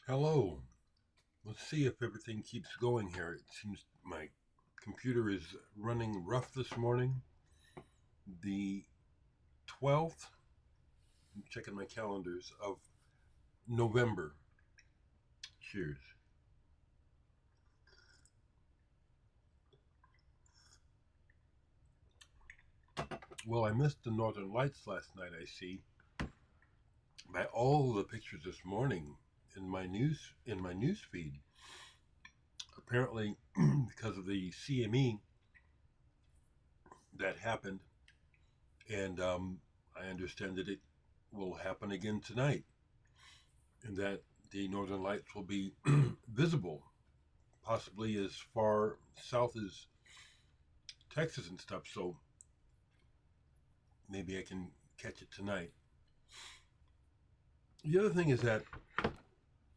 Hello. Let's see if everything keeps going here. It seems my computer is running rough this morning. The 12th, I'm checking my calendars, of November. Cheers. Well, I missed the Northern Lights last night, I see. By all the pictures this morning in my news feed. Apparently because of the CME that happened, and I understand that it will happen again tonight, and that the northern lights will be visible, possibly as far south as Texas and stuff. So maybe I can catch it tonight. The other thing is that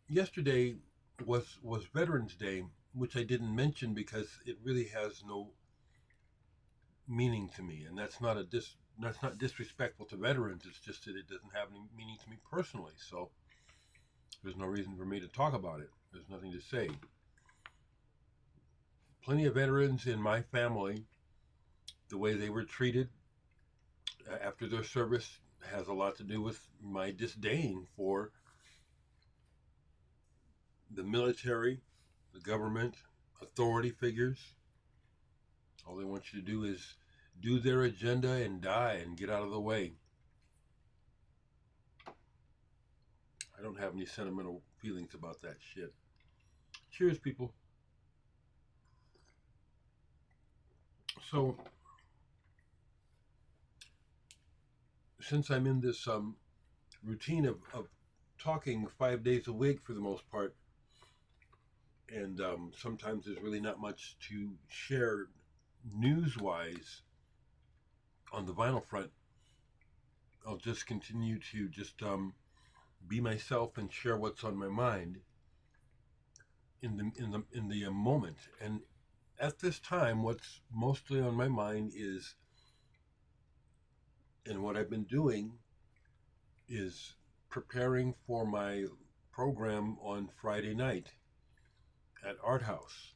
yesterday was Veterans Day, which I didn't mention because it really has no meaning to me, and that's not disrespectful to veterans. It's just that it doesn't have any meaning to me personally. So there's no reason for me to talk about it. There's nothing to say. Plenty of veterans in my family, the way they were treated after their service has a lot to do with my disdain for the military, the government, authority figures. All they want you to do is do their agenda and die and get out of the way. I don't have any sentimental feelings about that shit. Cheers, people. So, since I'm in this routine of talking 5 days a week for the most part, and sometimes there's really not much to share news wise on the vinyl front, I'll just continue to just be myself and share what's on my mind in the moment. And at this time, what's mostly on my mind is, and what I've been doing is preparing for my program on Friday night at Art House.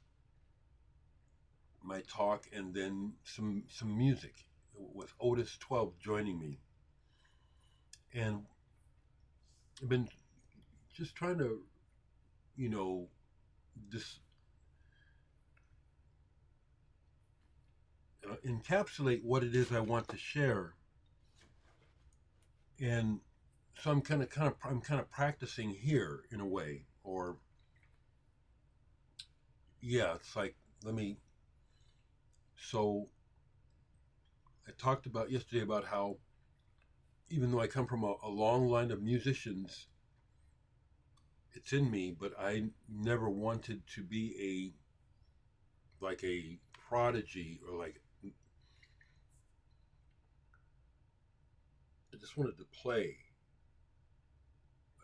My talk and then some music with Otis 12 joining me. And I've been just trying to, you know, this encapsulate what it is I want to share. And so I'm kind of practicing here in a way, or yeah, it's like let me. So I talked about yesterday about how even though I come from a long line of musicians, it's in me, but I never wanted to be a prodigy, or like I just wanted to play.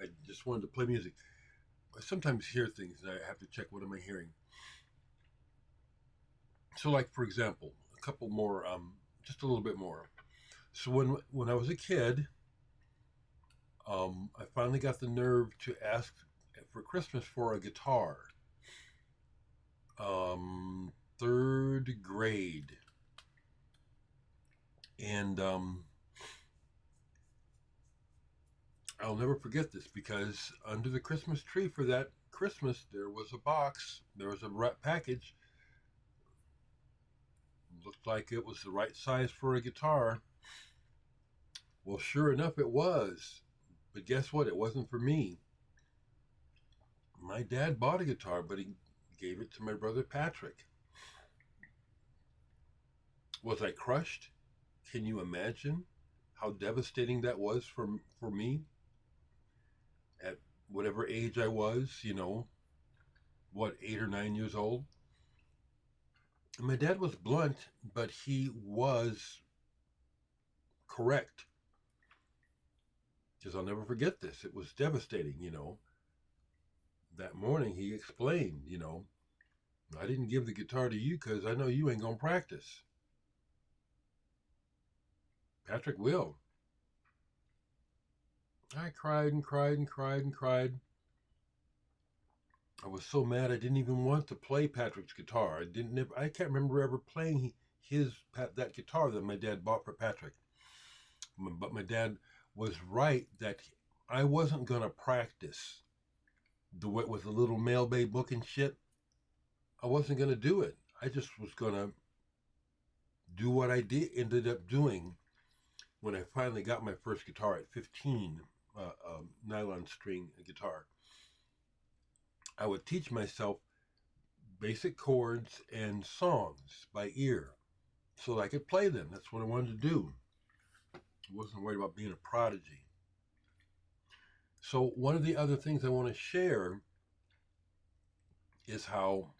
I just wanted to play music. I sometimes hear things and I have to check what am I hearing. So, like for example, a couple more, just a little bit more. So when I was a kid, I finally got the nerve to ask for Christmas for a guitar. Third grade, and I'll never forget this because under the Christmas tree for that Christmas, there was a box, there was a package. Looked like it was the right size for a guitar. Well, sure enough, it was. But guess what? It wasn't for me. My dad bought a guitar, but he gave it to my brother Patrick. Was I crushed? Can you imagine how devastating that was for me at whatever age I was? What, 8 or 9 years old? And my dad was blunt, but he was correct. Because I'll never forget this. It was devastating. That morning he explained, I didn't give the guitar to you because I know you ain't going to practice. Patrick will. I cried and cried and cried and cried. I was so mad I didn't even want to play Patrick's guitar. I can't remember ever playing that guitar that my dad bought for Patrick. But my dad was right that I wasn't gonna practice with the little mail bay book and shit. I wasn't gonna do it. I just was gonna do what I ended up doing when I finally got my first guitar at 15, a nylon string guitar. I would teach myself basic chords and songs by ear so that I could play them. That's what I wanted to do. I wasn't worried about being a prodigy. So one of the other things I want to share is how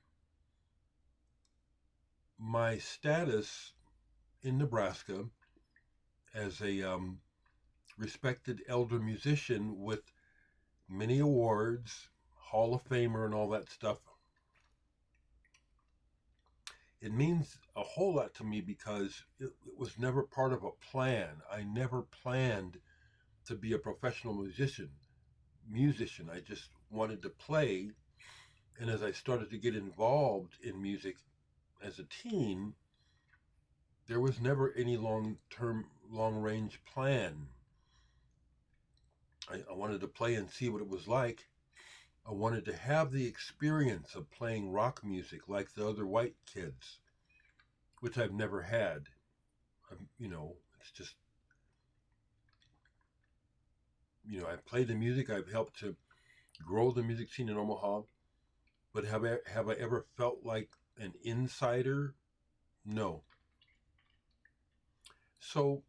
my status in Nebraska as a respected elder musician with many awards, Hall of Famer and all that stuff, it means a whole lot to me because it was never part of a plan. I never planned to be a professional musician. I just wanted to play, and as I started to get involved in music as a teen, there was never any long-range plan. I wanted to play and see what it was like. I wanted to have the experience of playing rock music like the other white kids, which I've never had. It's just, I played the music. I've helped to grow the music scene in Omaha, but have I ever felt like an insider? No. So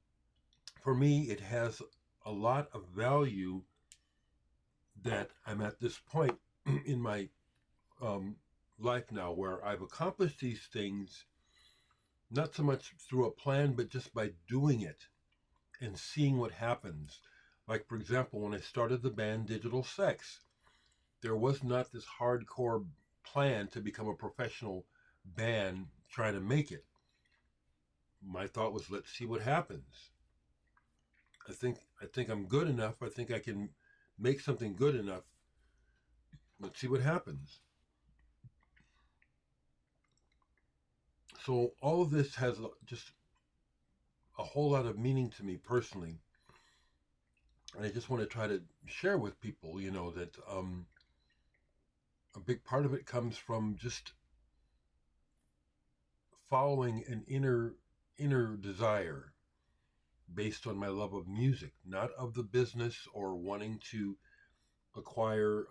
for me, it has a lot of value that I'm at this point in my life now where I've accomplished these things not so much through a plan, but just by doing it and seeing what happens. Like, for example, when I started the band Digital Sex, there was not this hardcore plan to become a professional band trying to make it. My thought was, let's see what happens. I think I'm good enough. I think I can make something good enough. Let's see what happens. So all of this has just a whole lot of meaning to me personally. And I just want to try to share with people, that a big part of it comes from just following an inner desire based on my love of music, not of the business or wanting to acquire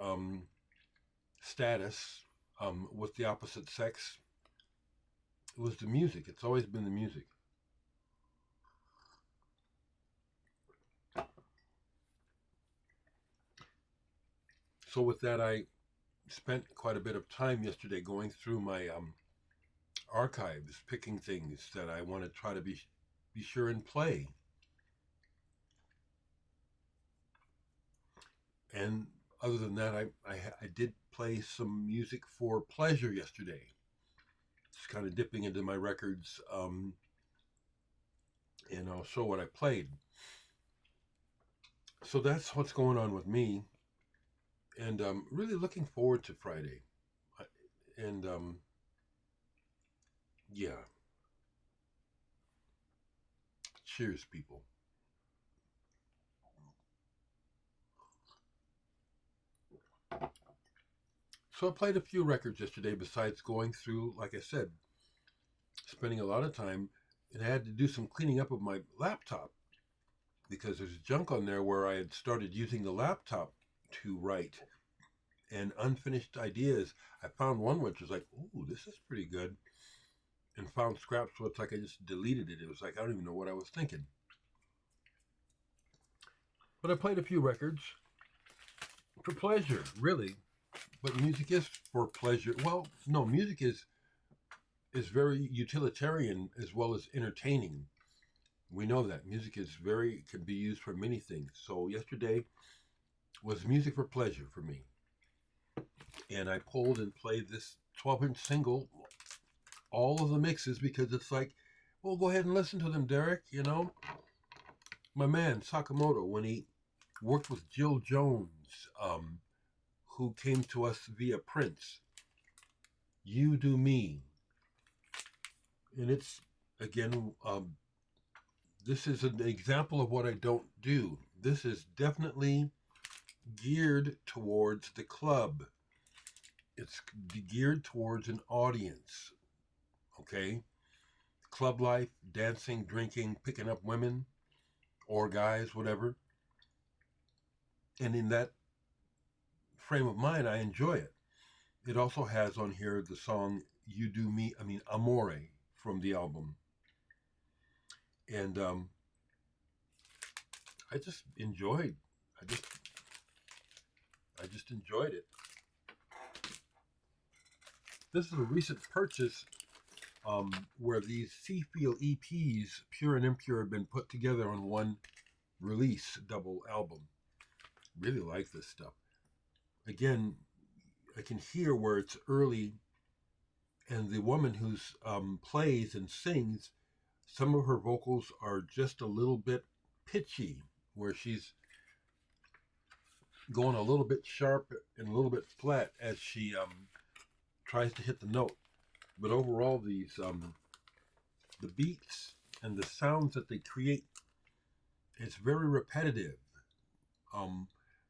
status with the opposite sex. It was the music. It's always been the music. So with that, I spent quite a bit of time yesterday going through my archives, picking things that I want to try to be sure and play. And other than that, I did play some music for pleasure yesterday. Just kind of dipping into my records, and I'll show what I played. So that's what's going on with me, and I'm really looking forward to Friday. And yeah, cheers, people. So I played a few records yesterday besides going through, like I said, spending a lot of time, and I had to do some cleaning up of my laptop because there's junk on there where I had started using the laptop to write and unfinished ideas. I found one which was like, ooh, this is pretty good, and found scraps where it's like I just deleted it. It was like, I don't even know what I was thinking. But I played a few records for pleasure, really. But music is for pleasure. Well, no, music is very utilitarian as well as entertaining. We know that music can be used for many things. So yesterday was music for pleasure for me, and I pulled and played this 12-inch single, all of the mixes, because it's like, well, go ahead and listen to them, Dereck. My man Sakamoto, when he worked with Jill Jones, who came to us via Prince. You Do Me. And it's, again, this is an example of what I don't do. This is definitely geared towards the club. It's geared towards an audience. Okay? Club life, dancing, drinking, picking up women or guys, whatever. And in that frame of mind, I enjoy it. It also has on here the song You Do Me, Amore from the album. And I just enjoyed, I just enjoyed it. This is a recent purchase where these Seafield EPs, Pure and Impure, have been put together on one release double album. Really like this stuff. Again, I can hear where it's early, and the woman who's plays and sings, some of her vocals are just a little bit pitchy, where she's going a little bit sharp and a little bit flat as she tries to hit the note. But overall, these the beats and the sounds that they create, it's very repetitive.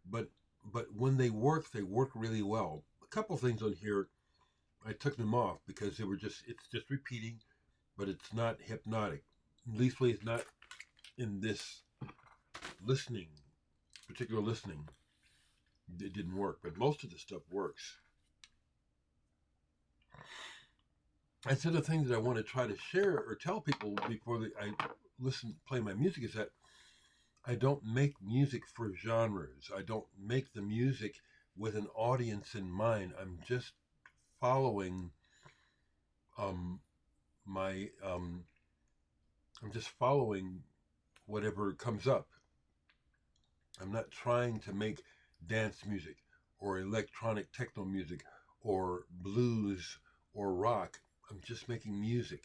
But when they work really well. A couple things on here, I took them off because it's just repeating, but it's not hypnotic. At least it's not in this particular listening. It didn't work, but most of the stuff works. That's the other thing that I want to try to share or tell people before I play my music is that I don't make music for genres. I don't make the music with an audience in mind. I'm just following I'm just following whatever comes up. I'm not trying to make dance music or electronic techno music or blues or rock. I'm just making music.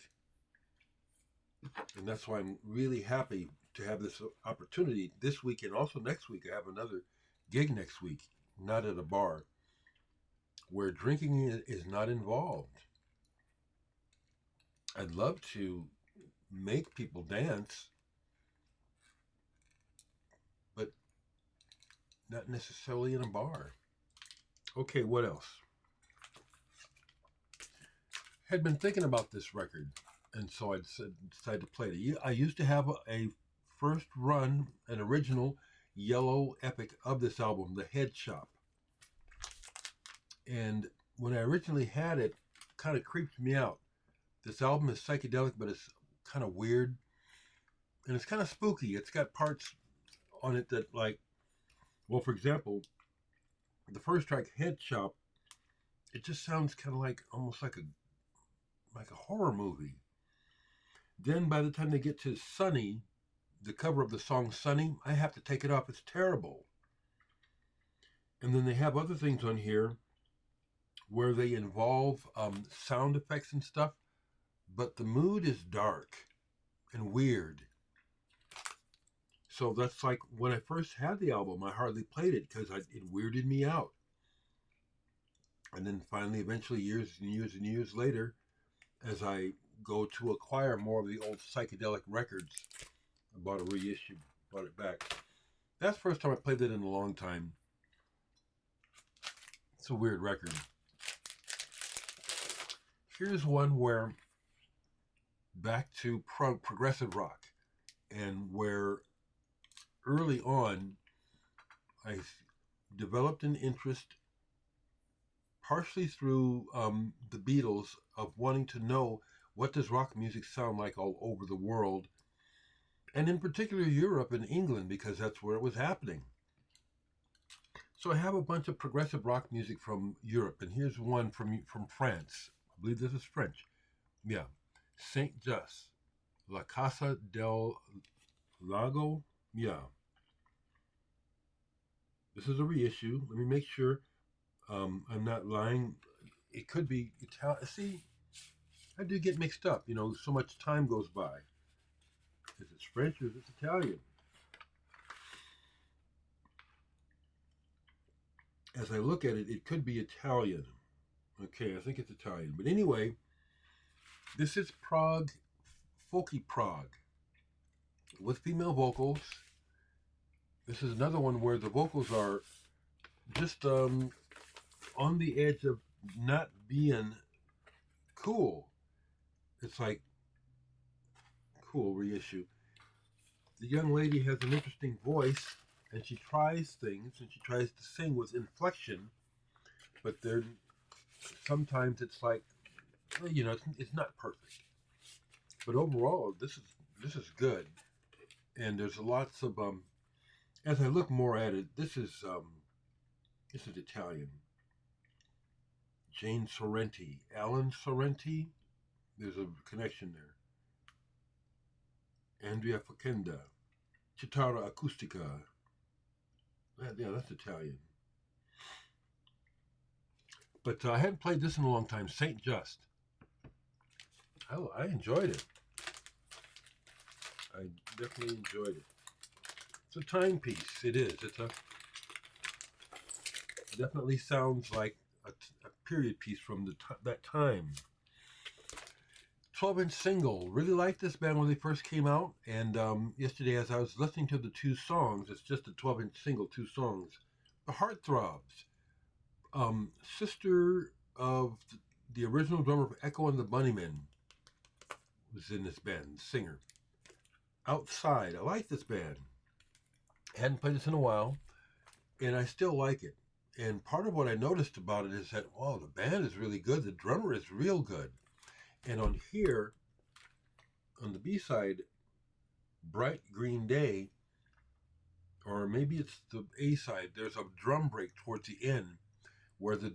And that's why I'm really happy to have this opportunity this week and also next week. I have another gig next week, not at a bar, where drinking is not involved. I'd love to make people dance, but not necessarily in a bar. Okay, what else? Had been thinking about this record, and so I decided to play it. I used to have a first run, an original yellow epic of this album, The Head Shop. And when I originally had it, kind of creeped me out. This album is psychedelic, but it's kind of weird. And it's kind of spooky. It's got parts on it that, like, well, for example, the first track, Head Shop, it just sounds kind of like, almost like a horror movie. Then by the time they get to Sunny, the cover of the song Sunny, I have to take it off. It's terrible. And then they have other things on here where they involve sound effects and stuff, but the mood is dark and weird. So that's like when I first had the album, I hardly played it because it weirded me out. And then finally, eventually, years and years and years later, as I go to acquire more of the old psychedelic records, I bought a reissue, bought it back. That's the first time I played it in a long time. It's a weird record. Here's one where, back to progressive rock, and where early on I developed an interest, partially through the Beatles, of wanting to know what does rock music sound like all over the world, and in particular Europe and England, because that's where it was happening. So I have a bunch of progressive rock music from Europe, and here's one from France. I believe this is French. Yeah. Saint Just, La Casa del Lago. Yeah. This is a reissue. Let me make sure I'm not lying. It could be Italian. See, I do get mixed up. So much time goes by. Is it French or is it Italian? As I look at it, it could be Italian. Okay, I think it's Italian. But anyway, this is Prog, folky Prog, with female vocals. This is another one where the vocals are just on the edge of not being cool. It's like cool reissue. The young lady has an interesting voice, and she tries things, and she tries to sing with inflection, but there sometimes it's like, it's not perfect. But overall, this is good, and there's lots of as I look more at it, this is Italian. Jane Sorrenti, Alan Sorrenti. There's a connection there. Andrea Facenda, Chitarra Acustica. Yeah, that's Italian. But I hadn't played this in a long time. Saint Just. I enjoyed it. I definitely enjoyed it. It's a timepiece. It is. It definitely sounds like a period piece from that time. 12-inch single. Really liked this band when they first came out. And yesterday, as I was listening to the two songs, it's just a 12-inch single, two songs. The Heartthrobs. Sister of the original drummer of Echo and the Bunnymen was in this band, singer. Outside. I like this band. Hadn't played this in a while, and I still like it. And part of what I noticed about it is that, wow, the band is really good. The drummer is real good. And on here, on the B-side, Bright Green Day, or maybe it's the A-side, there's a drum break towards the end where the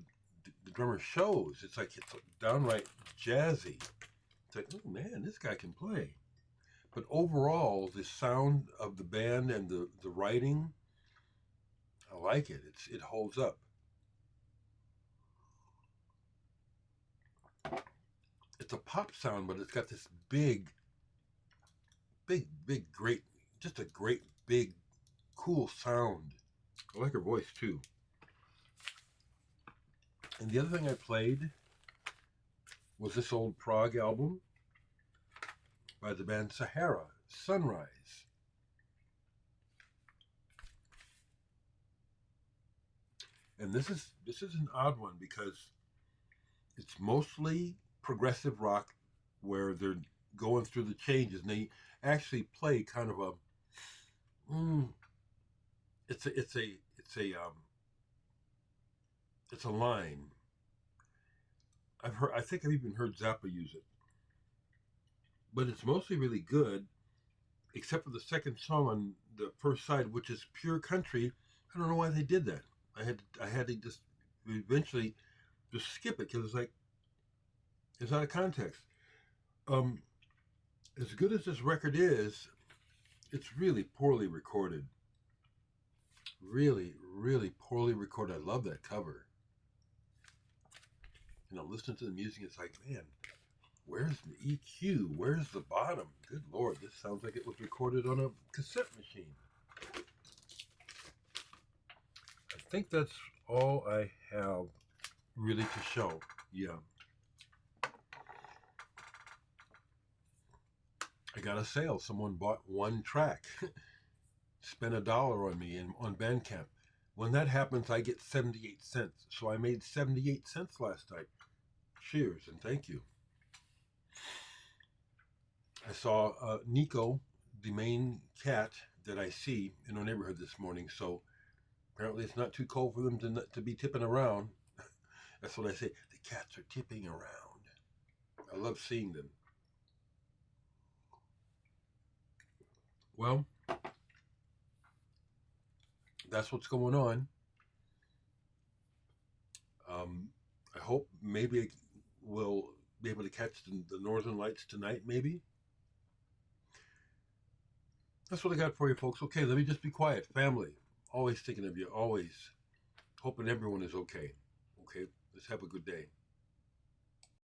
drummer shows. It's like it's downright jazzy. It's like, oh man, this guy can play. But overall, the sound of the band and the writing, I like it. It holds up. It's a pop sound, but it's got this big, great, just a great, big, cool sound. I like her voice too. And the other thing I played was this old Prog album by the band Sahara, Sunrise. And this is an odd one because it's mostly progressive rock where they're going through the changes, and they actually play kind of a it's a line. I think I've even heard Zappa use it. But it's mostly really good, except for the second song on the first side, which is pure country. I don't know why they did that. I had to just eventually just skip it because it's out of context. As good as this record is, it's really poorly recorded. Really, really poorly recorded. I love that cover. Listening to the music, it's like, man, where's the EQ? Where's the bottom? Good Lord, this sounds like it was recorded on a cassette machine. I think that's all I have really to show. Yeah. I got a sale. Someone bought one track, spent $1 on me on Bandcamp. When that happens, I get 78 cents. So I made 78 cents last night. Cheers and thank you. I saw Nico, the main cat that I see in our neighborhood this morning. So apparently it's not too cold for them to be tipping around. That's what I say. The cats are tipping around. I love seeing them. Well, that's what's going on. I hope maybe I will be able to catch the northern lights tonight, maybe. That's what I got for you, folks. Okay, let me just be quiet. Family, always thinking of you, always hoping everyone is okay. Okay, let's have a good day.